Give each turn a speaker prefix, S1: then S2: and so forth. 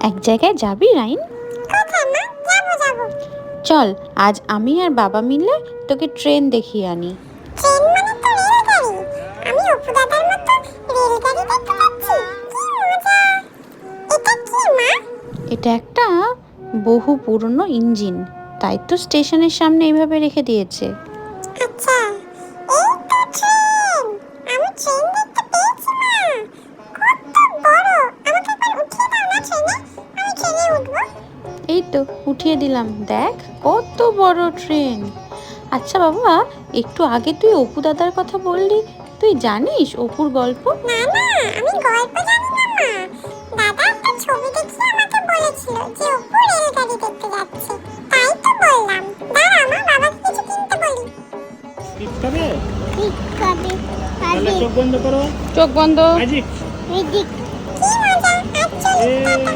S1: এক জায়গায় যাবি রাইন?
S2: কোথায় মা? যাবো যাবো।
S1: চল আজ আমি আর বাবা মিলে তোকে ট্রেন দেখিয়ে আনি।
S2: ট্রেন মানে তো রেলগাড়ি। আমি অপু দাদার মতো রেলগাড়ি দেখতে পাচ্ছি, কি মজা। এটা কি মা?
S1: এটা একটা বহু পুরনো ইঞ্জিন, তাই তো স্টেশনের সামনে এইভাবে রেখে দিয়েছে।
S2: আচ্ছা, এই তো ট্রেন। আমি ট্রেন দেখতে পেয়েছি মা, কত বড়। আমাকে একবার উঠিয়ে দাও না ট্রেনে, আমি ট্রেনে উঠবো।
S1: এই তো উঠিয়ে দিলাম, দেখ কত বড় ট্রেন। আচ্ছা বাবা, একটু আগে তুই অপু দাদার কথা বললি, তুই জানিস অপুর গল্প?
S2: না না, আমি গল্প জানি না মা। দাদা একটা ছবি দেখিয়ে আমাকে বলেছিল যে অপু রেলগাড়ি দেখতে যাচ্ছে, তাই তো বললাম। দাঁড়া মা, বাবাকে কিছু কিনতে বলি।
S3: ঠিক হবে?
S2: ঠিক হবে।
S3: তাহলে চোখ বন্ধ করো।
S1: চোখ বন্ধ।
S3: ম্যাজিক।
S2: কি মজা। আজ চলি, টাটা।